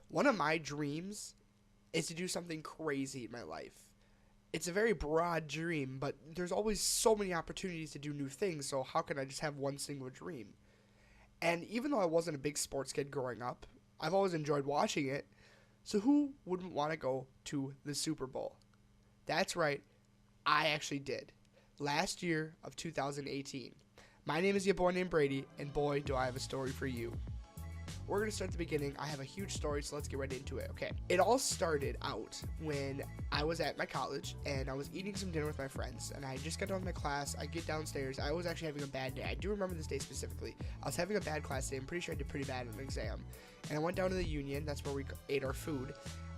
One of my dreams is to do something crazy in my life. It's a very broad dream, but there's always so many opportunities to do new things, so how can I just have one single dream? And even though I wasn't a big sports kid growing up, I've always enjoyed watching it. So who wouldn't want to go to the Super Bowl? That's right, I actually did. Last year of 2018. My name is your boy named Brady, and boy, do I have a story for you. We're going to start at the beginning. I have a huge story, so let's get right into it. Okay. It all started out when I was at my college, and I was eating some dinner with my friends, and I just got done with my class. I get downstairs. I was actually having a bad day. I do remember this day specifically. I was having a bad class day. I'm pretty sure I did pretty bad in an exam. And I went down to the Union. That's where we ate our food.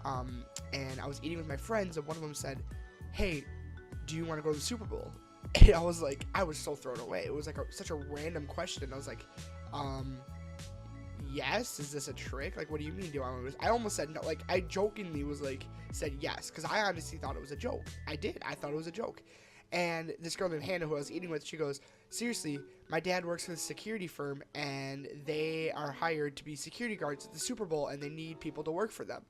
And I was eating with my friends, and one of them said, "Hey, do you want to go to the Super Bowl?" And I was like, I was so thrown away. It was like such a random question. I was like, yes, is this a trick? Like, what do you mean, do I want to? I almost said no. Like, I jokingly was like, said yes, because I honestly thought it was a joke. I thought it was a joke. And this girl named Hannah, who I was eating with, she goes, "Seriously, my dad works for the security firm, and they are hired to be security guards at the Super Bowl, and they need people to work for them."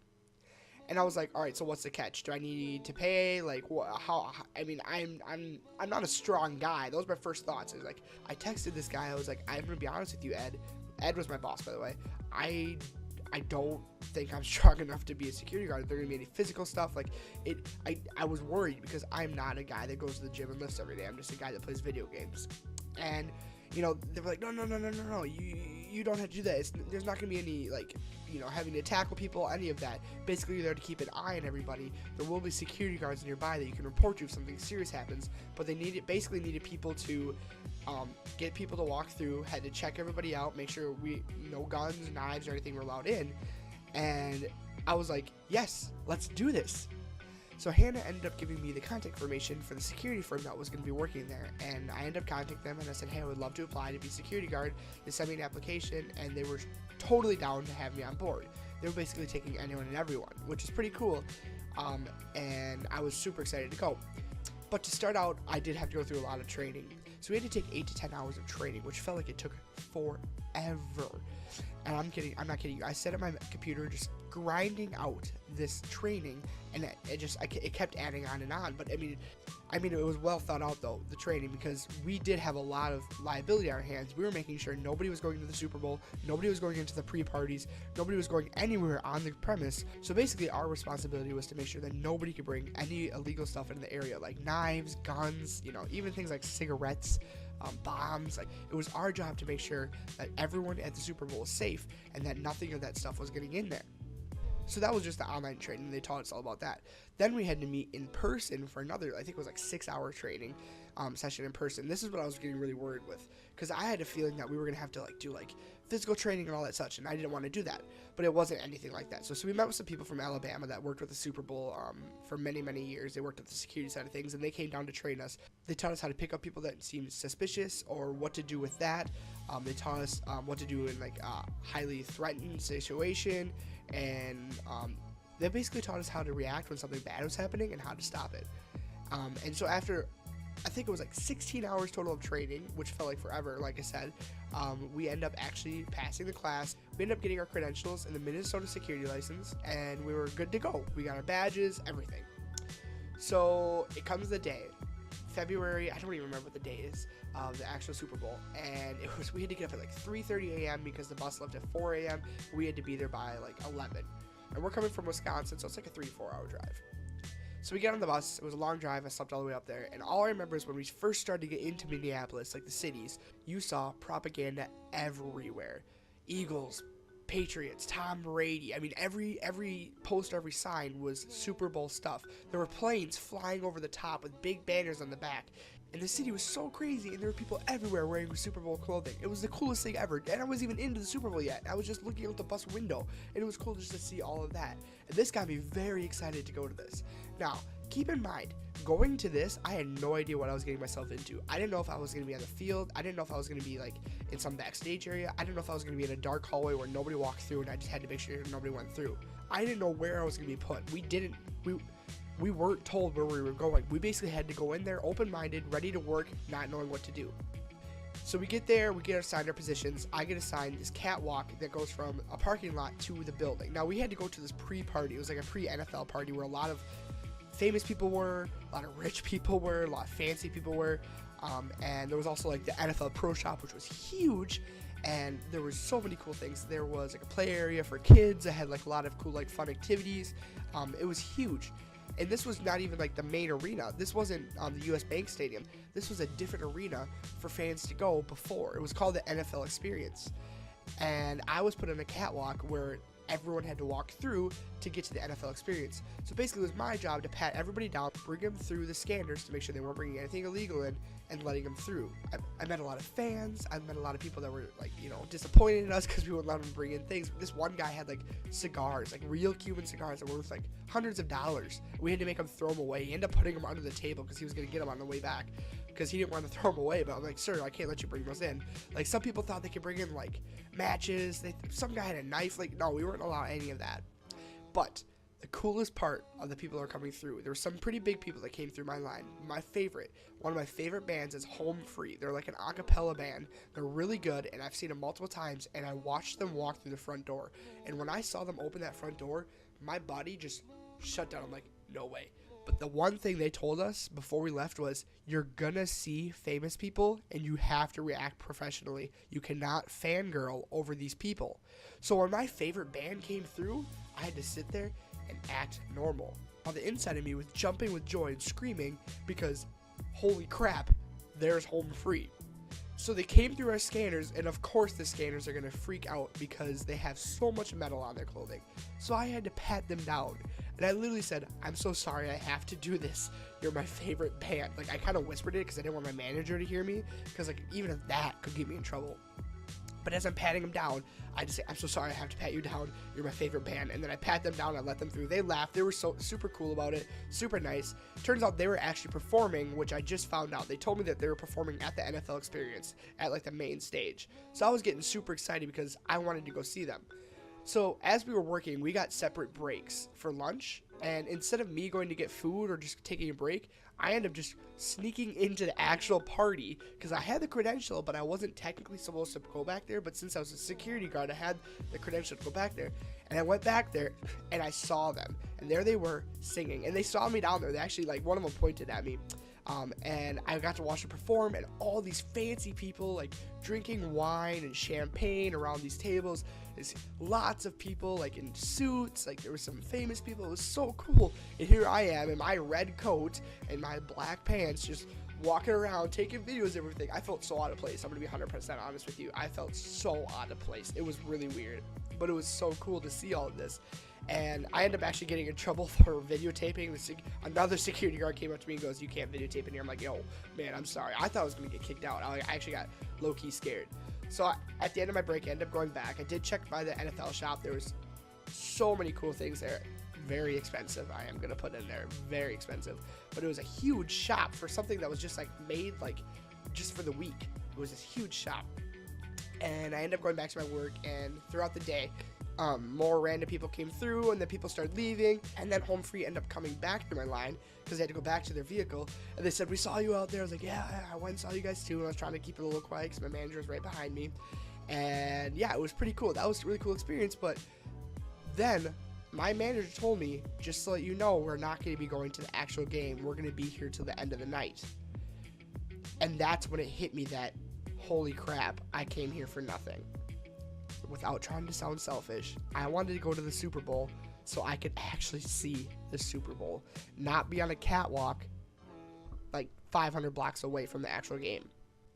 And I was like, all right, so what's the catch? Do I need to pay? Like, how? I mean, I'm not a strong guy. Those were my first thoughts. I was like, I texted this guy. I was like, I'm gonna be honest with you, Ed. Ed was my boss, by the way. I don't think I'm strong enough to be a security guard. There gonna be any physical stuff. Like, I was worried because I'm not a guy that goes to the gym and lifts every day. I'm just a guy that plays video games. And they were like, no, you don't have to do that. There's not gonna be any, like, having to tackle people, any of that. Basically, you're there to keep an eye on everybody. There will be security guards nearby that you can report to if something serious happens, but they basically needed people to get people to walk through, had to check everybody out, make sure no guns, knives, or anything were allowed in. And I was like, yes, let's do this. So Hannah ended up giving me the contact information for the security firm that was going to be working there, and I ended up contacting them, and I said, hey, I would love to apply to be security guard. They sent me an application, and they were totally down to have me on board. They were basically taking anyone and everyone, which is pretty cool, and I was super excited to go. But to start out, I did have to go through a lot of training. So we had to take 8 to 10 hours of training, which felt like it took forever. And I'm not kidding you. I sat at my computer just grinding out this training, and it kept adding on and on. But I mean, it was well thought out though, the training, because we did have a lot of liability on our hands. We were making sure nobody was going to the Super Bowl, nobody was going into the pre-parties, nobody was going anywhere on the premise. So basically, our responsibility was to make sure that nobody could bring any illegal stuff into the area, like knives, guns, even things like cigarettes, bombs. Like, it was our job to make sure that everyone at the Super Bowl was safe and that nothing of that stuff was getting in there. So that was just the online training. They taught us all about that. Then we had to meet in person for another, I think it was like 6-hour training session in person. This is what I was getting really worried with, because I had a feeling that we were going to have to do physical training and all that such, and I didn't want to do that. But it wasn't anything like that. So we met with some people from Alabama that worked with the Super Bowl for many, many years. They worked at the security side of things, and they came down to train us. They taught us how to pick up people that seemed suspicious or what to do with that. They taught us what to do in a highly threatened situation, and they basically taught us how to react when something bad was happening and how to stop it. And so after, I think it was 16 hours total of training, which felt like forever, like I said, we end up actually passing the class. We ended up getting our credentials and the Minnesota security license, and we were good to go. We got our badges, everything. So it comes the day, February, I don't even remember what the day is, of the actual Super Bowl, and we had to get up at 3:30 a.m. because the bus left at 4 a.m. We had to be there by 11, and we're coming from Wisconsin, so it's a 3-4 hour drive. So we get on the bus. It was a long drive. I slept all the way up there, and all I remember is when we first started to get into Minneapolis, the cities, you saw propaganda everywhere. Eagles, Patriots, Tom Brady. I mean, every poster, every sign was Super Bowl stuff. There were planes flying over the top with big banners on the back. And the city was so crazy, and there were people everywhere wearing Super Bowl clothing. It was the coolest thing ever, and I wasn't even into the Super Bowl yet. I was just looking out the bus window, and it was cool just to see all of that. And this got me very excited to go to this. Now, keep in mind, going to this, I had no idea what I was getting myself into. I didn't know if I was going to be on the field. I didn't know if I was going to be in some backstage area. I didn't know if I was going to be in a dark hallway where nobody walked through, and I just had to make sure nobody went through. I didn't know where I was going to be put. We weren't told where we were going. We basically had to go in there open-minded, ready to work, not knowing what to do. So we get there, we get assigned our positions. I get assigned this catwalk that goes from a parking lot to the building. Now, we had to go to this pre-party. It was like a pre-NFL party where a lot of famous people were, a lot of rich people were, a lot of fancy people were, and there was also like the NFL Pro Shop, which was huge, and there was so many cool things. There was like a play area for kids. It had like a lot of cool like fun activities. It was huge. And this was not even like the main arena. This wasn't the US Bank Stadium. This was a different arena for fans to go before. It was called the NFL Experience. And I was put on a catwalk where everyone had to walk through to get to the NFL Experience. So basically it was my job to pat everybody down, bring them through the scanners to make sure they weren't bringing anything illegal in, and letting them through. I met a lot of fans. I met a lot of people that were like, disappointed in us because we wouldn't let them bring in things. This one guy had like cigars, like real Cuban cigars that were worth like hundreds of dollars. We had to make him throw them away. He ended up putting them under the table because he was going to get them on the way back because he didn't want to throw them away. But I'm like, sir, I can't let you bring those in. Like, some people thought they could bring in like matches. Some guy had a knife. Like, no, we weren't allowed any of that. But the coolest part of the people that are coming through, there were some pretty big people that came through my line. One of my favorite bands is Home Free. They're like an a cappella band. They're really good, and I've seen them multiple times, and I watched them walk through the front door. And when I saw them open that front door, my body just shut down. I'm like, no way. But the one thing they told us before we left was, you're gonna see famous people, and you have to react professionally. You cannot fangirl over these people. So when my favorite band came through, I had to sit there and act normal. On the inside of me was jumping with joy and screaming because, holy crap, there's Home Free. So they came through our scanners, and of course the scanners are going to freak out because they have so much metal on their clothing. So I had to pat them down, and I literally said, I'm so sorry I have to do this. You're my favorite band. Like, I kind of whispered it because I didn't want my manager to hear me, because like even if that could get me in trouble. But as I'm patting them down, I just say, I'm so sorry I have to pat you down. You're my favorite band. And then I pat them down and let them through. They laughed. They were so super cool about it. Super nice. Turns out they were actually performing, which I just found out. They told me that they were performing at the NFL Experience at like the main stage. So I was getting super excited because I wanted to go see them. So as we were working, we got separate breaks for lunch. And instead of me going to get food or just taking a break, I ended up just sneaking into the actual party because I had the credential, but I wasn't technically supposed to go back there. But since I was a security guard, I had the credential to go back there. And I went back there and I saw them. And there they were singing. And they saw me down there. They actually, like, one of them pointed at me. And I got to watch them perform, and all these fancy people like drinking wine and champagne around these tables. There's lots of people like in suits, like there were some famous people. It was so cool. And here I am in my red coat and my black pants, just walking around taking videos of everything. I felt so out of place. I'm gonna be 100% honest with you. I felt so out of place. It was really weird, but it was so cool to see all of this. And I ended up actually getting in trouble for videotaping. Another security guard came up to me and goes, "You can't videotape in here." I'm like, "Yo, man, I'm sorry. I thought I was going to get kicked out." I actually got low-key scared. So at the end of my break, I ended up going back. I did check by the NFL shop. There was so many cool things there. Very expensive, I am going to put in there. Very expensive. But it was a huge shop for something that was just like made like just for the week. It was this huge shop. And I ended up going back to my work, and throughout the day, more random people came through, and then people started leaving, and then Home Free ended up coming back through my line because they had to go back to their vehicle, and they said, "We saw you out there." I was like, "Yeah, I went and saw you guys too," and I was trying to keep it a little quiet because my manager was right behind me, and yeah, it was pretty cool. That was a really cool experience. But then my manager told me, "Just to let you know, we're not going to be going to the actual game. We're going to be here till the end of the night." And that's when it hit me that, holy crap, I came here for nothing. Without trying to sound selfish, I wanted to go to the Super Bowl so I could actually see the Super Bowl, not be on a catwalk like 500 blocks away from the actual game.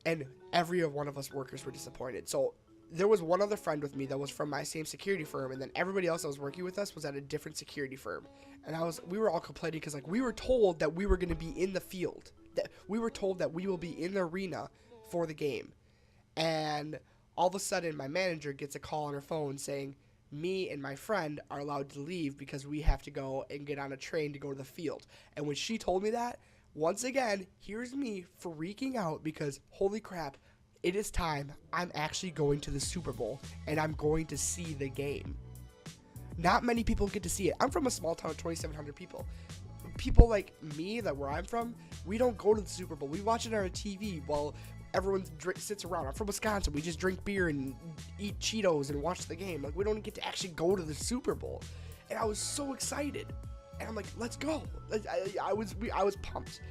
And every one of us workers were disappointed. So there was one other friend with me that was from my same security firm, and then everybody else that was working with us was at a different security firm. And we were all complaining because like we were told that we were going to be in the field, that we were told that we will be in the arena for the game. And all of a sudden, my manager gets a call on her phone saying me and my friend are allowed to leave because we have to go and get on a train to go to the field. And when she told me that, once again, here's me freaking out because, holy crap, it is time. I'm actually going to the Super Bowl, and I'm going to see the game. Not many people get to see it. I'm from a small town of 2,700 people. People like me, that where I'm from, we don't go to the Super Bowl. We watch it on our TV. Well, everyone sits around. I'm from Wisconsin. We just drink beer and eat Cheetos and watch the game. Like, we don't get to actually go to the Super Bowl. And I was so excited. And I'm like, let's go. Like, I was pumped.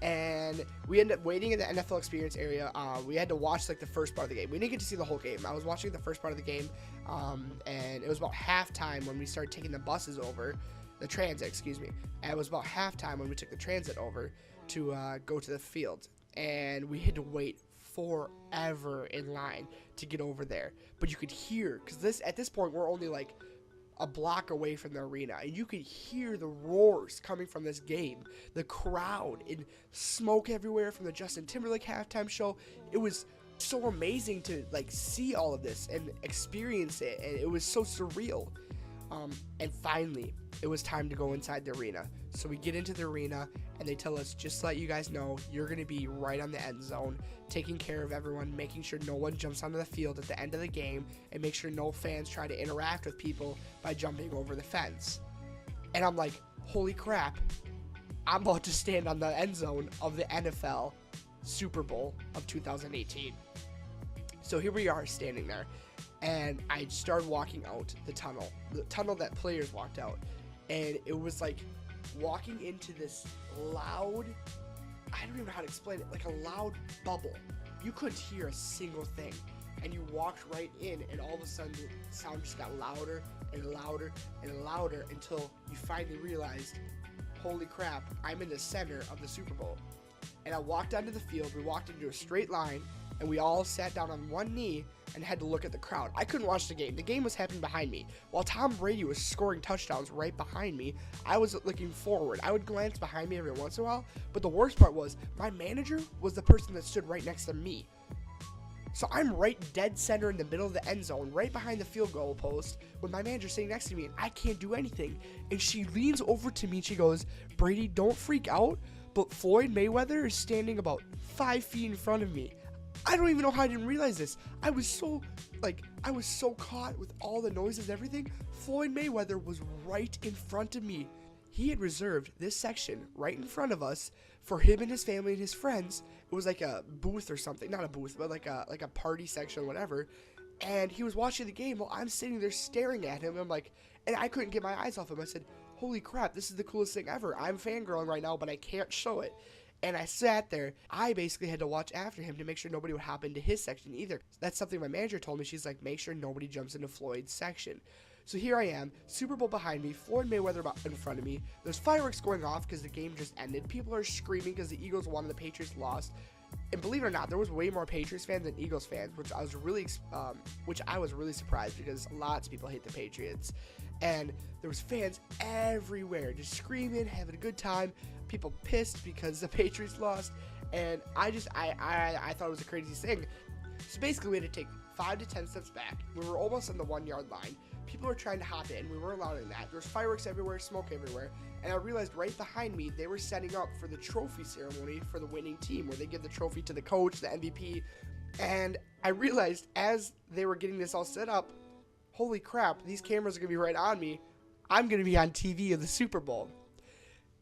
And we ended up waiting in the NFL Experience area. We had to watch like the first part of the game. We didn't get to see the whole game. I was watching the first part of the game, and it was about halftime when we started taking the buses over, the transit, excuse me. And it was about halftime when we took the transit over to go to the field, and we had to wait forever in line to get over there. But you could hear, because at this point we're only like a block away from the arena, and you could hear the roars coming from this game, the crowd, and smoke everywhere from the Justin Timberlake halftime show. It was so amazing to like see all of this and experience it, and it was so surreal. And finally, it was time to go inside the arena. So we get into the arena, and they tell us, just to let you guys know, you're going to be right on the end zone, taking care of everyone, making sure no one jumps onto the field at the end of the game, and make sure no fans try to interact with people by jumping over the fence. And I'm like, holy crap, I'm about to stand on the end zone of the NFL Super Bowl of 2018. So here we are standing there. And I started walking out the tunnel that players walked out. And it was like walking into this loud, I don't even know how to explain it, like a loud bubble. You couldn't hear a single thing. And you walked right in, and all of a sudden the sound just got louder and louder and louder until you finally realized, holy crap, I'm in the center of the Super Bowl. And I walked onto the field, we walked into a straight line, and we all sat down on one knee and had to look at the crowd. I couldn't watch the game. The game was happening behind me. While Tom Brady was scoring touchdowns right behind me, I was looking forward. I would glance behind me every once in a while, but the worst part was my manager was the person that stood right next to me. So I'm right dead center in the middle of the end zone, right behind the field goal post, with my manager sitting next to me, and I can't do anything. And she leans over to me and she goes, Brady, don't freak out, but Floyd Mayweather is standing about 5 feet in front of me. I don't even know how I didn't realize this. I was so caught with all the noises and everything. Floyd Mayweather was right in front of me. He had reserved this section right in front of us for him and his family and his friends. It was like a booth or something, not a booth, but like a party section or whatever. And he was watching the game while I'm sitting there staring at him. And I couldn't get my eyes off him. I said, holy crap, this is the coolest thing ever. I'm fangirling right now, but I can't show it. And I sat there. I basically had to watch after him to make sure nobody would hop into his section either. That's something my manager told me. She's like, make sure nobody jumps into Floyd's section. So here I am, Super Bowl behind me, Floyd Mayweather in front of me. There's fireworks going off because the game just ended. People are screaming because the Eagles won and the Patriots lost. And believe it or not, there was way more Patriots fans than Eagles fans, which I was really surprised because lots of people hate the Patriots. And there was fans everywhere, just screaming, having a good time. People pissed because the Patriots lost, and I thought it was the craziest thing. So basically, we had to take 5 to 10 steps back. We were almost on the 1-yard line. People were trying to hop in. We weren't allowing that. There was fireworks everywhere, smoke everywhere, and I realized right behind me they were setting up for the trophy ceremony for the winning team, where they give the trophy to the coach, the MVP. And I realized as they were getting this all set up, holy crap, these cameras are gonna be right on me. I'm gonna be on TV of the Super Bowl.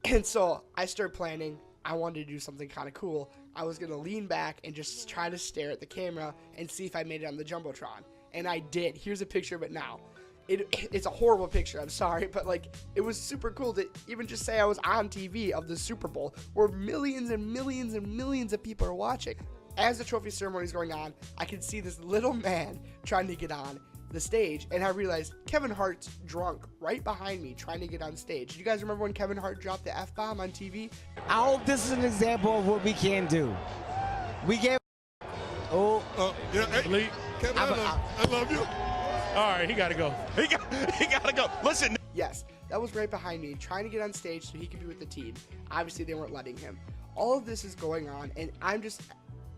And so I started planning. I wanted to do something kind of cool. I was going to lean back and just try to stare at the camera and see if I made it on the Jumbotron. And I did. Here's a picture of it now. It's a horrible picture, I'm sorry, but like it was super cool to even just say I was on TV of the Super Bowl where millions and millions and millions of people are watching. As the trophy ceremony is going on, I can see this little man trying to get on the stage, and I realized Kevin Hart's drunk right behind me trying to get on stage. Do you guys remember when Kevin Hart dropped the F-bomb on TV? I hope this is an example of what we can do. We get Lee, Kevin, I love you. All right, he got to go. He got to go. Listen. Yes, that was right behind me, trying to get on stage so he could be with the team. Obviously, they weren't letting him. All of this is going on, and I'm just,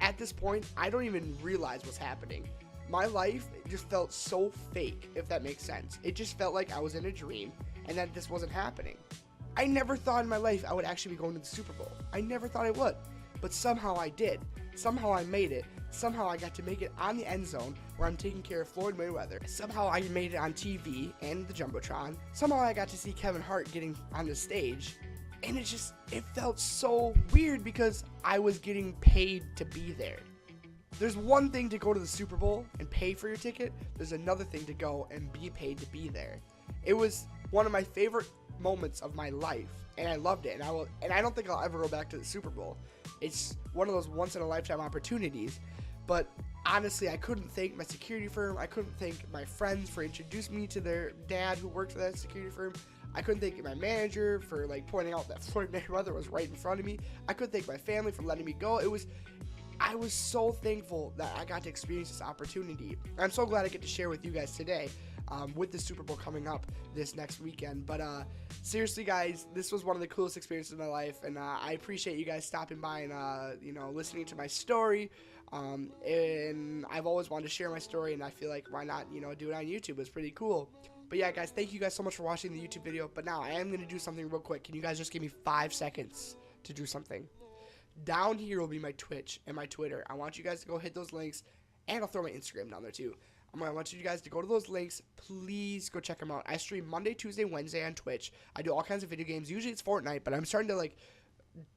at this point, I don't even realize what's happening. My life just felt so fake, if that makes sense. It just felt like I was in a dream and that this wasn't happening. I never thought in my life I would actually be going to the Super Bowl. I never thought I would. But somehow I did. Somehow I made it. Somehow I got to make it on the end zone where I'm taking care of Floyd Mayweather. Somehow I made it on TV and the Jumbotron. Somehow I got to see Kevin Hart getting on the stage. And it felt so weird because I was getting paid to be there. there's one thing to go to the Super Bowl and pay for your ticket. There's another thing to go and be paid to be there. It was one of my favorite moments of my life, and I loved it. And I don't think I'll ever go back to the Super Bowl. It's one of those once in a lifetime opportunities. But honestly, I couldn't thank my security firm. I couldn't thank my friends for introducing me to their dad who worked for that security firm. I couldn't thank my manager for pointing out that Floyd Mayweather was right in front of me. I couldn't thank my family for letting me go. I was so thankful that I got to experience this opportunity. I'm so glad I get to share with you guys today with the Super Bowl coming up this next weekend. But seriously, guys, this was one of the coolest experiences of my life, and I appreciate you guys stopping by and listening to my story. And I've always wanted to share my story, and I feel like why not do it on YouTube? It's pretty cool. But yeah, guys, thank you guys so much for watching the YouTube video. But now I am going to do something real quick. Can you guys just give me 5 seconds to do something? Down here will be my Twitch and my Twitter. I want you guys to go hit those links, and I'll throw my Instagram down there too. I want you guys to go to those links. Please go check them out. I stream Monday, Tuesday, Wednesday on Twitch. I do all kinds of video games. Usually it's Fortnite, but I'm starting to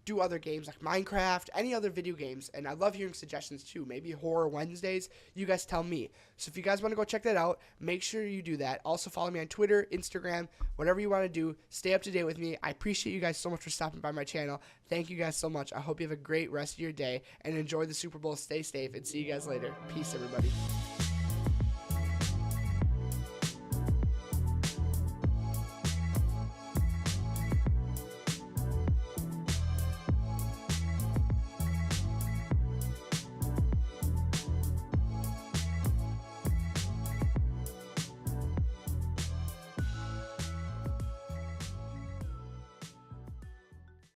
do other games like Minecraft, any other video games, and I love hearing suggestions too. Maybe Horror Wednesdays. You guys tell me. So if you guys want to go check that out, make sure you do that. Also follow me on Twitter, Instagram, whatever you want to do. Stay up to date with me. I appreciate you guys so much for stopping by my channel. Thank you guys so much. I hope you have a great rest of your day and enjoy the Super Bowl. Stay safe and see you guys later. Peace, everybody.